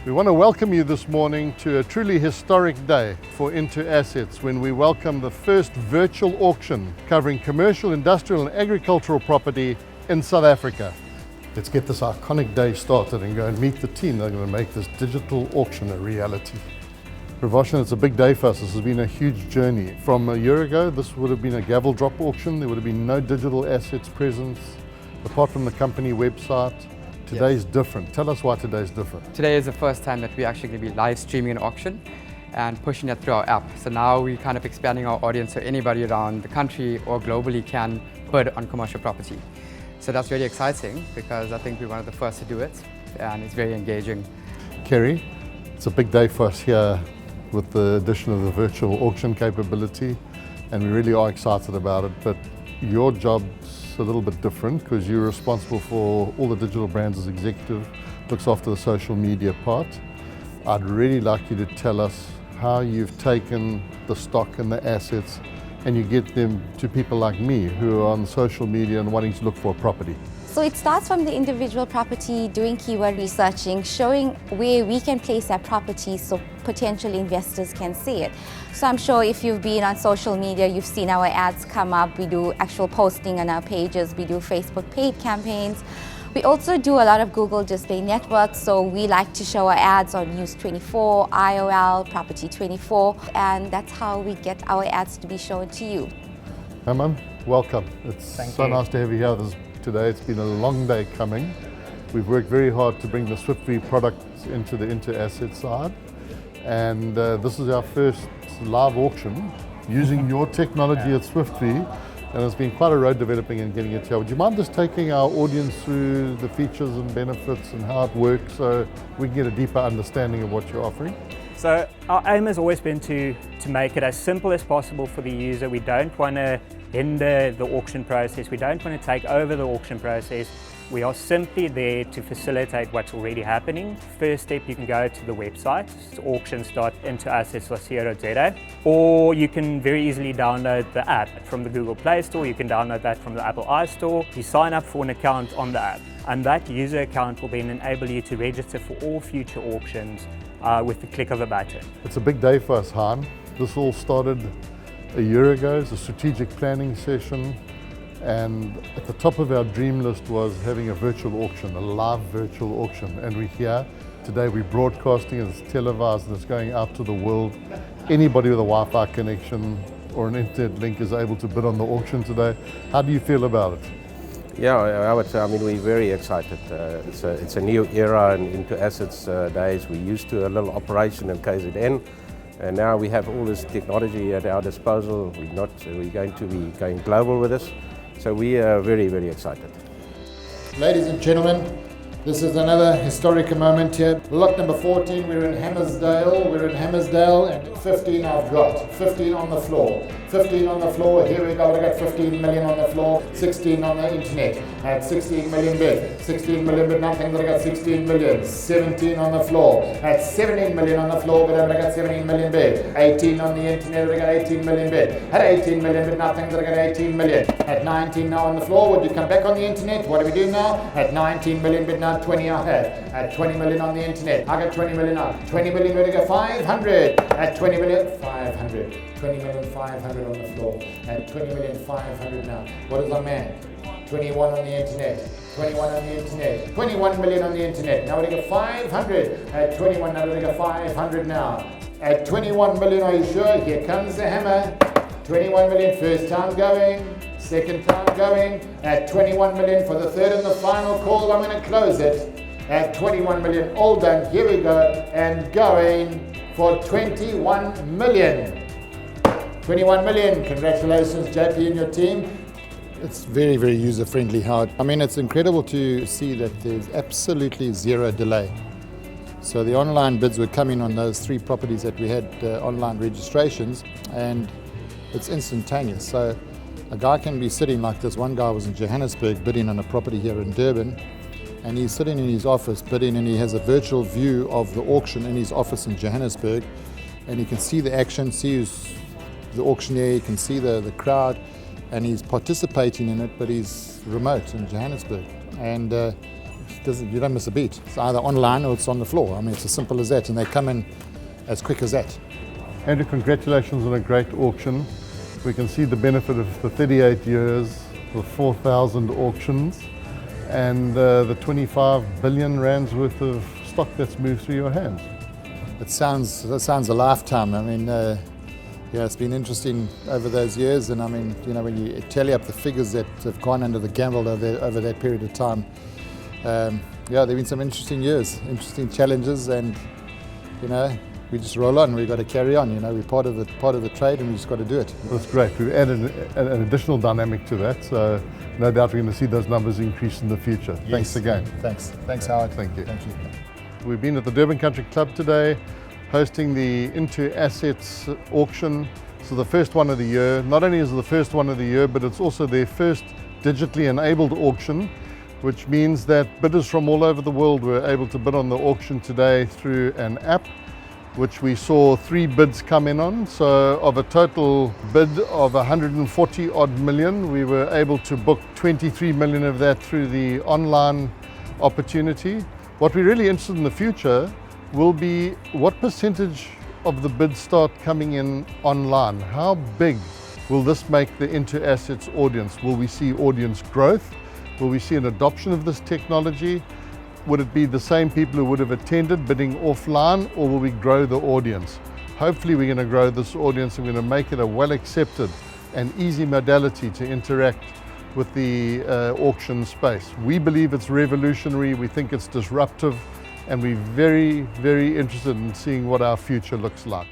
We want to welcome you this morning to a truly historic day for In2Assets when we welcome the first virtual auction covering commercial, industrial and agricultural property in South Africa. Let's get this iconic day started and go and meet the team that are going to make this digital auction a reality. Pravashan, it's a big day for us. This has been a huge journey. From a year ago, this would have been a gavel drop auction. There would have been no digital assets presence apart from the company website. Today's different. Tell us why today's different. Today is the first time that we're actually going to be live streaming an auction and pushing it through our app. So now we're kind of expanding our audience so anybody around the country or globally can bid on commercial property. So that's really exciting because I think we're one of the first to do it and it's very engaging. Kerry, it's a big day for us here with the addition of the virtual auction capability and we really are excited about it, but your job's a little bit different because you're responsible for all the digital brands as executive, looks after the social media part. I'd really like you to tell us how you've taken the stock and the assets and you get them to people like me who are on social media and wanting to look for a property. So it starts from the individual property, doing keyword researching, showing where we can place that property so potential investors can see it. So I'm sure if you've been on social media, you've seen our ads come up. We do actual posting on our pages. We do Facebook paid campaigns. We also do a lot of Google display networks, so we like to show our ads on News24, IOL, Property24, and that's how we get our ads to be shown to you. Herman, welcome. It's so nice to have you here today. It's been a long day coming. We've worked very hard to bring the SwiftV product into the In2Assets side, and this is our first live auction using your technology at SwiftV. And it's been quite a road developing and getting it here. Would you mind just taking our audience through the features and benefits and how it works so we can get a deeper understanding of what you're offering? So our aim has always been to make it as simple as possible for the user. We don't want to hinder the auction process. We don't want to take over the auction process. We are simply there to facilitate what's already happening. First step, you can go to the website, it's auctions.intoassets.co.za, or you can very easily download the app from the Google Play Store. You can download that from the Apple iStore. You sign up for an account on the app, and that user account will then enable you to register for all future auctions with the click of a button. It's a big day for us, Han. This all started a year ago. It's a strategic planning session. And at the top of our dream list was having a virtual auction, a live virtual auction. And we're here today, we're broadcasting, it's televised and it's going out to the world. Anybody with a Wi-Fi connection or an internet link is able to bid on the auction today. How do you feel about it? Yeah, I would say, we're very excited. It's a new era in In2Assets days. We're used to a little operation in KZN. And now we have all this technology at our disposal. We're going to be going global with this. So we are very, very excited. Ladies and gentlemen, this is another historic moment here. Lot number 14, we're in Hammersdale. And 15 I've got. 15 on the floor. 15 on the floor, here we go. I've got 15 million on the floor, 16 on the internet. I had 16 million bid. 16 million bid, nothing, but I got 16 million. 17 on the floor. I had 17 million on the floor, but I got 17 million bid. 18 on the internet, I got 18 million bid. Had 18 million bid, nothing, but I got 18 million. At 19 now on the floor, would you come back on the internet? What do we do now? At 19 million bid, now 20 I have. At 20 million on the internet, I got 20 million now. 20 million, would I go 500? At 20 million, 500. 20 million 500 on the floor. At 20 million 500 now. What is our man? 21 on the internet. 21 on the internet. 21 million on the internet. Now we got 500. At 21 now we got 500 now. At 21 million, are you sure? Here comes the hammer. 21 million, first time going. Second time going. At 21 million for the third and the final call. I'm going to close it. At 21 million, all done. Here we go. And going for 21 million. 21 million. Congratulations, JP and your team. It's very, very user-friendly. It's incredible to see that there's absolutely zero delay. So the online bids were coming on those 3 properties that we had online registrations, and it's instantaneous. So a guy can be sitting like this. One guy was in Johannesburg bidding on a property here in Durban, and he's sitting in his office bidding, and he has a virtual view of the auction in his office in Johannesburg, and he can see the action, see the auctioneer, you can see the crowd, and he's participating in it, but he's remote in Johannesburg. And you don't miss a beat. It's either online or it's on the floor. I mean, it's as simple as that, and they come in as quick as that. Andrew, congratulations on a great auction. We can see the benefit of the 38 years, the 4,000 auctions, and the 25 billion rands worth of stock that's moved through your hands. That sounds a lifetime. I mean, yeah, it's been interesting over those years, and I mean, you know, when you tally up the figures that have gone under the gamble over that period of time, yeah, there've been some interesting years, interesting challenges, and you know, we just roll on. We've got to carry on. You know, we're part of the trade, and we just got to do it. That's great. We've added an additional dynamic to that, so no doubt we're going to see those numbers increase in the future. Yes. Thanks again. Thanks, Howard. Thank you. Thank you. We've been at the Durban Country Club today, hosting the In2Assets auction. So the first one of the year. Not only is it the first one of the year, but it's also their first digitally enabled auction, which means that bidders from all over the world were able to bid on the auction today through an app, which we saw 3 bids come in on. So of a total bid of 140 odd million, we were able to book 23 million of that through the online opportunity. What we're really interested in the future will be what percentage of the bids start coming in online. How big will this make the In2Assets audience? Will we see audience growth? Will we see an adoption of this technology? Would it be the same people who would have attended bidding offline, or will we grow the audience? Hopefully we're going to grow this audience and we're going to make it a well accepted and easy modality to interact with the auction space. We believe it's revolutionary, we think it's disruptive, and we're very, very interested in seeing what our future looks like.